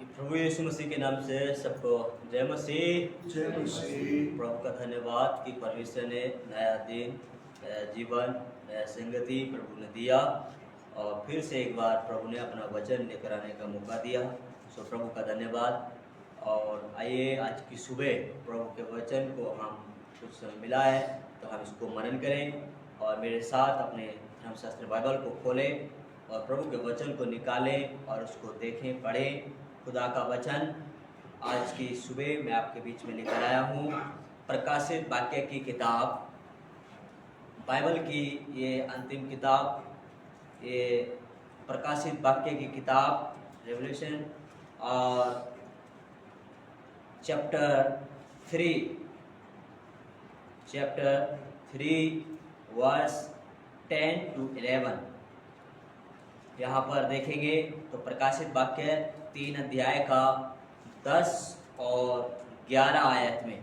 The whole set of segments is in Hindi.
प्रभु यीशु मसीह के नाम से सबको जय मसीह। जय मसीह। प्रभु का धन्यवाद कि परमेश्वर ने नया दिन, नया जीवन, नया संगति प्रभु ने दिया और फिर से एक बार प्रभु ने अपना वचन लेकर आने का मौका दिया। सो प्रभु का धन्यवाद। और आइए आज की सुबह प्रभु के वचन को हम कुछ समय मिला है तो हम इसको मनन करें और मेरे साथ अपने धर्मशास्त्र बाइबल को खोलें और प्रभु के वचन को निकालें और उसको देखें, पढ़ें। खुदा का वचन आज की सुबह मैं आपके बीच में लेकर आया हूँ। प्रकाशित वाक्य की किताब, बाइबल की ये अंतिम किताब, ये प्रकाशित वाक्य की किताब रेवल्यूशन और चैप्टर 3 वर्स 10 to 11 यहाँ पर देखेंगे तो प्रकाशित वाक्य 3 अध्याय का 10 और 11 आयत में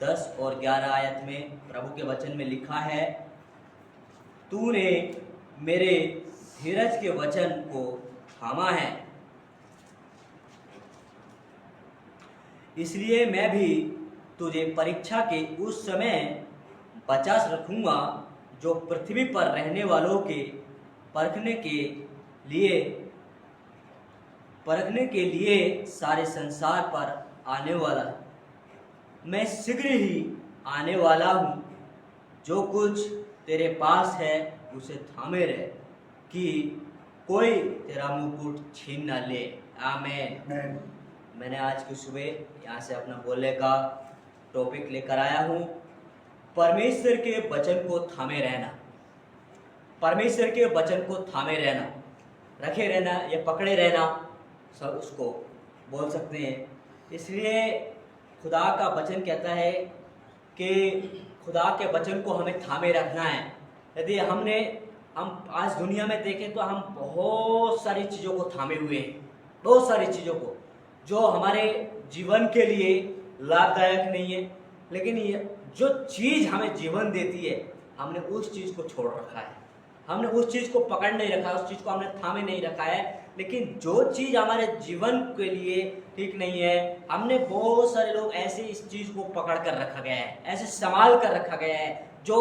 10 और 11 आयत में प्रभु के वचन में लिखा है, तूने मेरे धीरज के वचन को थामा है, इसलिए मैं भी तुझे परीक्षा के उस समय बचा रखूंगा जो पृथ्वी पर रहने वालों के परखने के लिए सारे संसार पर आने वाला है। मैं शीघ्र ही आने वाला हूँ। जो कुछ तेरे पास है उसे थामे रहे कि कोई तेरा मुकुट छीन न ले। आमीन। मैंने आज की सुबह यहाँ से अपना बोलने का टॉपिक लेकर आया हूँ, परमेश्वर के वचन को थामे रहना। परमेश्वर के वचन को थामे रहना, रखे रहना या पकड़े रहना, सब उसको बोल सकते हैं। इसलिए खुदा का वचन कहता है कि खुदा के वचन को हमें थामे रखना है। यदि हम आज दुनिया में देखें तो हम बहुत सारी चीज़ों को थामे हुए हैं, बहुत सारी चीज़ों को जो हमारे जीवन के लिए लाभदायक नहीं है, लेकिन ये जो चीज़ हमें जीवन देती है हमने उस चीज़ को छोड़ रखा है, हमने उस चीज़ को पकड़ नहीं रखा, उस चीज़ को हमने थामे नहीं रखा है। लेकिन जो चीज़ हमारे जीवन के लिए ठीक नहीं है, हमने बहुत सारे लोग ऐसे इस चीज़ को पकड़ कर रखा गया है, ऐसे संभाल कर रखा गया है, जो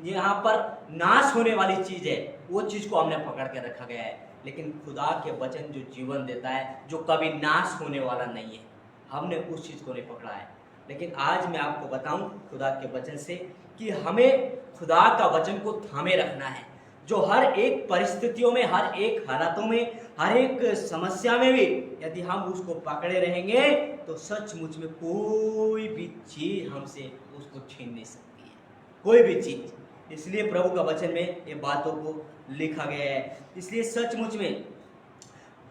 यहाँ पर नाश होने वाली चीज़ है वो चीज़ को हमने पकड़ कर रखा गया है। लेकिन खुदा के वचन जो जीवन देता है, जो कभी नाश होने वाला नहीं है, हमने उस चीज़ को नहीं पकड़ा है। लेकिन आज मैं आपको बताऊं खुदा के वचन से कि हमें खुदा का वचन को थामे रखना है, जो हर एक परिस्थितियों में, हर एक हालातों में, हर एक समस्या में भी यदि हम उसको पकड़े रहेंगे तो सचमुच में कोई भी चीज़ हमसे उसको छीन नहीं सकती है, कोई भी चीज़। इसलिए प्रभु का वचन में ये बातों को लिखा गया है। इसलिए सचमुच में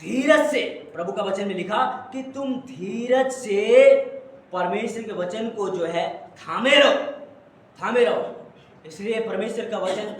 धीरज से, प्रभु का वचन में लिखा कि तुम धीरज से परमेश्वर के वचन को जो है थामे रहो। इसलिए परमेश्वर का वचन,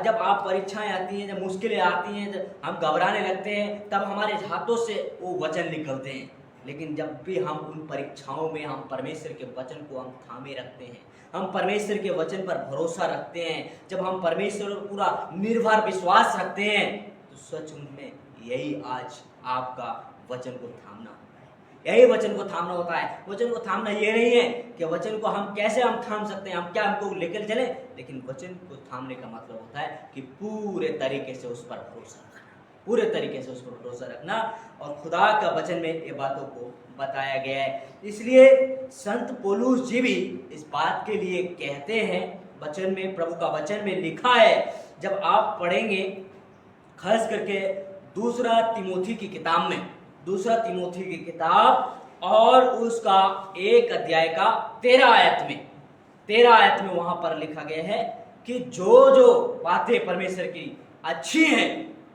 जब आप परीक्षाएं आती हैं, जब मुश्किलें आती हैं, जब हम घबराने लगते हैं, तब हमारे हाथों से वो वचन निकलते हैं। लेकिन जब भी हम उन परीक्षाओं में हम परमेश्वर के वचन को हम थामे रखते हैं, हम परमेश्वर के वचन पर भरोसा रखते हैं, जब हम परमेश्वर पर पूरा निर्भर विश्वास रखते हैं, तो सच में यही आज आपका वचन को थामना होता है। यही वचन को थामना होता है। वचन को थामना ये नहीं है कि वचन को हम कैसे हम थाम सकते हैं, हम क्या हमको लेकर चले, लेकिन वचन को थामने का मतलब होता है कि पूरे तरीके से उस पर भरोसा रखना, पूरे तरीके से उस पर भरोसा रखना। और खुदा का वचन में ये बातों को बताया गया है। इसलिए संत पौलुस जी भी इस बात के लिए कहते हैं, वचन में, प्रभु का वचन में लिखा है, जब आप पढ़ेंगे खास करके दूसरा तिमोथी की किताब में, दूसरा तिमोथी की किताब और उसका 1 अध्याय का 13 आयत में वहां पर लिखा गया है कि जो बातें परमेश्वर की अच्छी हैं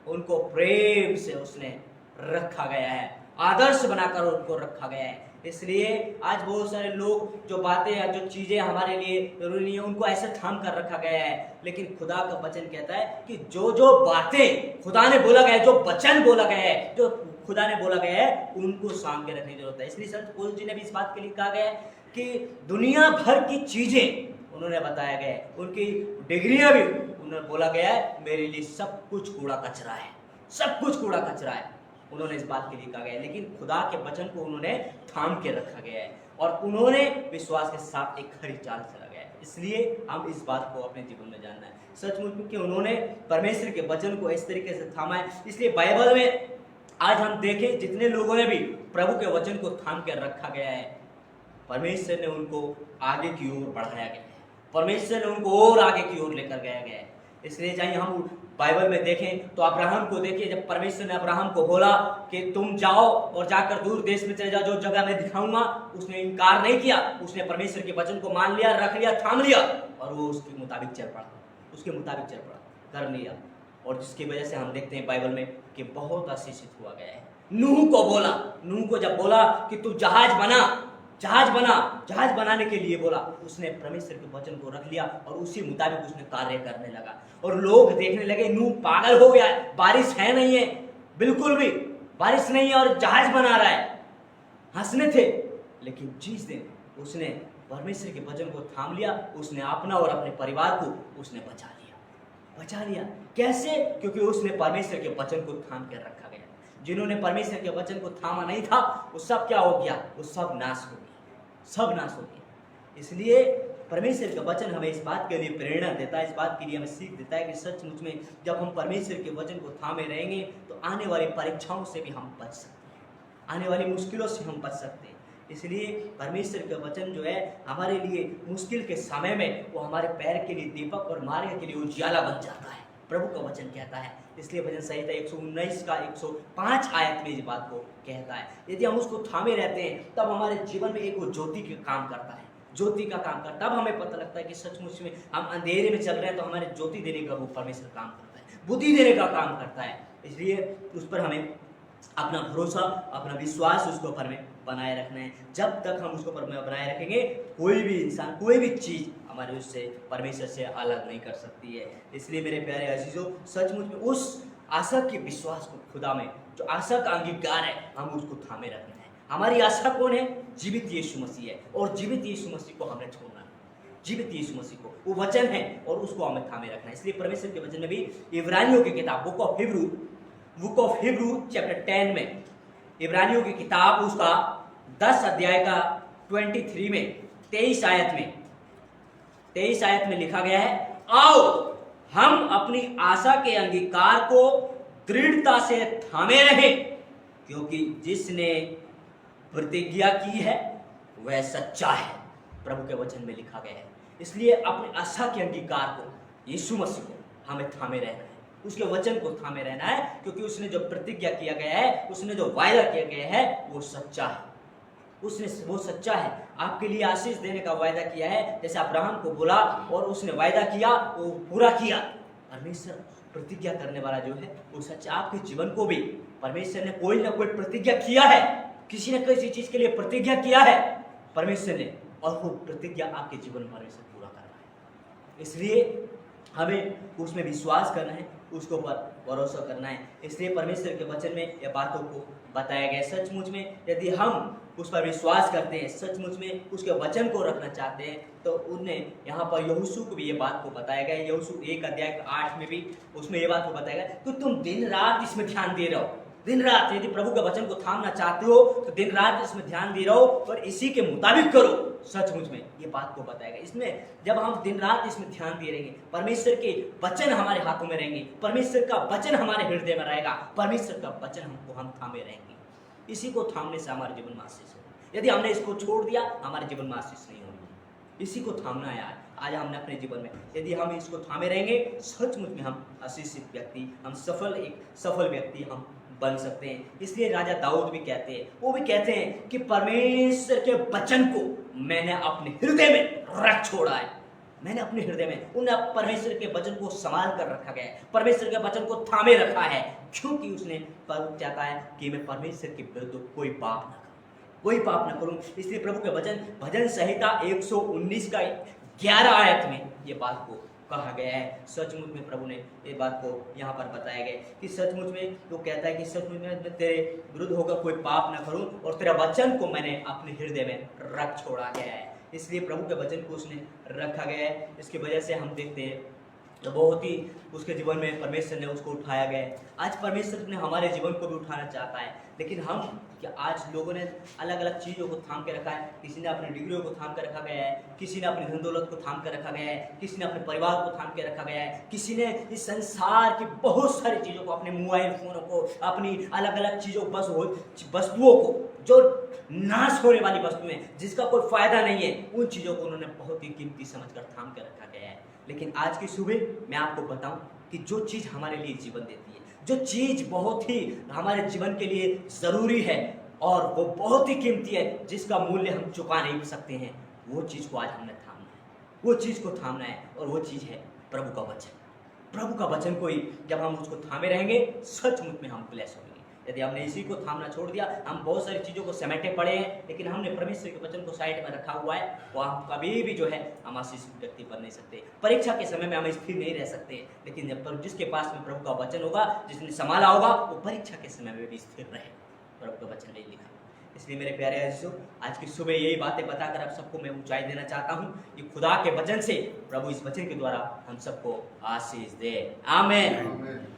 उनको प्रेम से उसने रखा गया है, आदर्श बनाकर उनको रखा गया है। इसलिए आज बहुत सारे लोग जो बातें या जो चीज़ें हमारे लिए जरूरी नहीं है उनको ऐसे थाम कर रखा गया है। लेकिन खुदा का वचन कहता है कि जो बातें खुदा ने बोला गया है, जो वचन बोला गया है, जो खुदा ने बोला गया है, उनको साम के रखने की जरूरत है। इसलिए संत पौलुस जी ने भी इस बात के लिए कहा गया है कि दुनिया भर की चीज़ें उन्होंने बताया गया है, उनकी डिग्रियां भी उन्होंने बोला गया है, मेरे लिए सब कुछ कूड़ा कचरा है, सब कुछ कूड़ा कचरा है। उन्होंने इस बात के लिए कहा गया है, लेकिन खुदा के वचन को उन्होंने थाम के रखा गया है और उन्होंने विश्वास के साथ एक खरी चाल चला गया है। इसलिए हम इस बात को अपने जीवन में जानना है सचमुच में कि उन्होंने परमेश्वर के वचन को इस तरीके से थामा है। इसलिए बाइबल में आज हम देखें जितने लोगों ने भी प्रभु के वचन को थाम कर रखा गया है, परमेश्वर ने उनको आगे की ओर बढ़ाया गया है, परमेश्वर ने उनको और आगे की ओर लेकर गया गया है। इसलिए चाहिए हम बाइबल में देखें तो अब्राहम को देखिए, जब परमेश्वर ने अब्राहम को बोला कि तुम जाओ और जाकर दूर देश में चले जाओ, जो जगह मैं दिखाऊंगा, उसने इनकार नहीं किया, उसने परमेश्वर के वचन को मान लिया, रख लिया, थाम लिया और वो उसके मुताबिक चल पड़ा, उसके मुताबिक चल पड़ा, कर लिया। और जिसकी वजह से हम देखते हैं बाइबल में कि बहुत आशीषित हुआ गया है। नूह को बोला, नूह को जब बोला कि तू जहाज बना, जहाज बनाने के लिए बोला, उसने परमेश्वर के वचन को रख लिया और उसी मुताबिक उसने कार्य करने लगा। और लोग देखने लगे नूह पागल हो गया है, बारिश है नहीं है, बिल्कुल भी बारिश नहीं है और जहाज बना रहा है, हंसने थे। लेकिन जिस दिन उसने परमेश्वर के वचन को थाम लिया, उसने अपना और अपने परिवार को उसने बचा लिया। कैसे? क्योंकि उसने परमेश्वर के वचन को थाम कर रखा गया। जिन्होंने परमेश्वर के वचन को थामा नहीं था, वो सब क्या हो गया? वो सब नाश हो गया। इसलिए परमेश्वर का वचन हमें इस बात के लिए प्रेरणा देता है, इस बात के लिए हमें सीख देता है कि सचमुच में जब हम परमेश्वर के वचन को थामे रहेंगे तो आने वाली परीक्षाओं से भी हम बच सकते हैं, आने वाली मुश्किलों से हम बच सकते हैं। इसलिए परमेश्वर का वचन जो है हमारे लिए मुश्किल के समय में वो हमारे पैर के लिए दीपक और मार्ग के लिए उजियाला बन जाता है, प्रभु का वचन कहता है। इसलिए भजन संहिता 119 का 105 आयत में इस बात को कहता है। यदि हम उसको थामे रहते हैं तब हमारे जीवन में एक वो ज्योति का काम करता है, तब हमें पता लगता है कि सचमुच में हम अंधेरे में चल रहे हैं तो हमारे ज्योति देने का वो परमेश्वर काम करता है, बुद्धि देने का काम करता है। इसलिए उस पर हमें अपना भरोसा, अपना विश्वास उसके ऊपर में बनाए रखना है। जब तक हम उसके ऊपर में बनाए रखेंगे, कोई भी इंसान, कोई भी चीज़ हमारे उससे, परमेश्वर से अलग नहीं कर सकती है। इसलिए मेरे प्यारे अजीजों, सचमुच में उस आशा के विश्वास को, खुदा में जो आशा का अंगीकार है, हम उसको थामे रखना है। हमारी आशा कौन है? जीवित यीशु मसीह है, और जीवित यीशु मसीह को हमने छोड़ना है। जीवित यीशु मसीह को, वो वचन है और उसको हमें थामे रखना है। इसलिए परमेश्वर के वचन में भी इब्रानियों की किताब बुक ऑफ हिब्रू चैप्टर 10 में, इब्रानियों की किताब उसका 10 अध्याय का 23 में 23 आयत में लिखा गया है, आओ हम अपनी आशा के अंगीकार को दृढ़ता से थामे रहें, क्योंकि जिसने प्रतिज्ञा की है वह सच्चा है। प्रभु के वचन में लिखा गया है। इसलिए अपनी आशा के अंगीकार को, यीशु मसीह को हमें थामे रहना है, उसके वचन को थामे रहना है, क्योंकि उसने जो प्रतिज्ञा किया गया है, उसने जो वायदा किया गया है, वो सच्चा है। वो सच्चा है, आपके लिए आशीष देने का वायदा किया है। जैसे अब्राहम को बोला और उसने वायदा किया, वो पूरा किया। परमेश्वर प्रतिज्ञा करने वाला जो है वो सच्चा। आपके जीवन को भी परमेश्वर ने कोई ना कोई प्रतिज्ञा किया है, किसी न किसी चीज के लिए प्रतिज्ञा किया है परमेश्वर ने, और वो प्रतिज्ञा आपके जीवन में परमेश्वर पूरा कर रहा है। इसलिए हमें उसमें विश्वास करना है, उसके ऊपर भरोसा करना है। इसलिए परमेश्वर के वचन में ये बातों को बताया गया। सचमुच में यदि हम उस पर विश्वास करते हैं, सचमुच में उसके वचन को रखना चाहते हैं, तो उन्हें यहाँ पर यहोशू को भी ये बात को बताया गया। यहोशू 1 अध्याय 8 में भी उसमें ये बात को बताया गया कि तुम दिन रात इसमें ध्यान दे रहो। दिन रात यदि प्रभु के वचन को थामना चाहते हो तो दिन रात इसमें ध्यान दे रहो और इसी के मुताबिक करो। सचमुच में ये बात को बताएगा। इसमें जब हम दिन रात इसमें ध्यान दे रहेंगे, परमेश्वर के वचन हमारे हाथों में रहेंगे, परमेश्वर का वचन हमारे हृदय में रहेगा, परमेश्वर का वचन हम थामे रहेंगे। इसी को थामने से हमारे जीवन में आशीष होगी। यदि हमने इसको छोड़ दिया, हमारे जीवन में आशीष नहीं होगी। इसी को थामना है आज हमने अपने जीवन में। यदि हम इसको थामे रहेंगे, सचमुच में हम आशीषित व्यक्ति, हम सफल व्यक्ति हम बन सकते हैं। इसलिए राजा दाऊद भी कहते हैं, वो भी कहते हैं कि परमेश्वर के वचन को मैंने अपने हृदय में रख छोड़ा है। मैंने अपने हृदय में उन परमेश्वर के वचन को संभाल कर रखा गया है, परमेश्वर के वचन को थामे रखा है, क्योंकि उसने चाहता है कि मैं परमेश्वर के विरुद्ध कोई पाप ना करूं। इसलिए प्रभु के वचन भजन संहिता 119 का 11 आयत में ये बात को कहा गया है। सचमुच में प्रभु ने ये बात को यहाँ पर बताया गया कि सचमुच में वो कहता है कि सचमुच में तेरे विरुद्ध होकर कोई पाप ना करूं और तेरा वचन को मैंने अपने हृदय में रख छोड़ा गया है। इसलिए प्रभु के वचन को उसने रखा गया है। इसकी वजह से हम देखते हैं तो बहुत ही उसके जीवन में परमेश्वर ने उसको उठाया गया है। आज परमेश्वर ने हमारे जीवन को भी उठाना चाहता है, लेकिन हम क्या आज लोगों ने अलग अलग चीज़ों को थाम के रखा है। किसी ने अपनी डिग्रियों को थाम के रखा गया है, किसी ने अपनी धन दौलत को थाम के रखा गया है, किसी ने अपने परिवार को थाम के रखा गया है, किसी ने इस संसार की बहुत सारी चीज़ों को, अपने मोबाइल फ़ोनों को, अपनी अलग अलग चीज़ों वस्तुओं को, जो नाश होने वाली वस्तुएं जिसका कोई फायदा नहीं है, उन चीज़ों को उन्होंने बहुत ही कीमती समझकर थाम के रखा गया है। लेकिन आज की सुबह मैं आपको बताऊं कि जो चीज़ हमारे लिए जीवन देती है, जो चीज़ बहुत ही हमारे जीवन के लिए ज़रूरी है और वो बहुत ही कीमती है, जिसका मूल्य हम चुका नहीं सकते हैं, वो चीज़ को आज हमने थामना है। वो चीज़ को थामना है और वो चीज़ है प्रभु का वचन। प्रभु का वचन को ही जब हम उसको थामे रहेंगे, सचमुच में हम ब्लेस होंगे। यदि हमने इसी को थामना छोड़ दिया, हम बहुत सारी चीज़ों को समेटे पड़े हैं, लेकिन हमने परमेश्वर के वचन को साइड में रखा हुआ है, वो हम कभी भी जो है हम आशीष व्यक्ति बन नहीं सकते। परीक्षा के समय में हम स्थिर नहीं रह सकते, लेकिन जब जिसके पास में प्रभु का वचन होगा, जिसने संभाला होगा, वो परीक्षा के समय में भी स्थिर रहे। प्रभु का वचन नहीं लिखा। इसलिए मेरे प्यारे अजीजों, आज की सुबह यही बातें बताकर आप सबको मैं ऊंचाई देना चाहता हूं कि खुदा के वचन से, प्रभु इस वचन के द्वारा हम सबको आशीष दे। आमीन।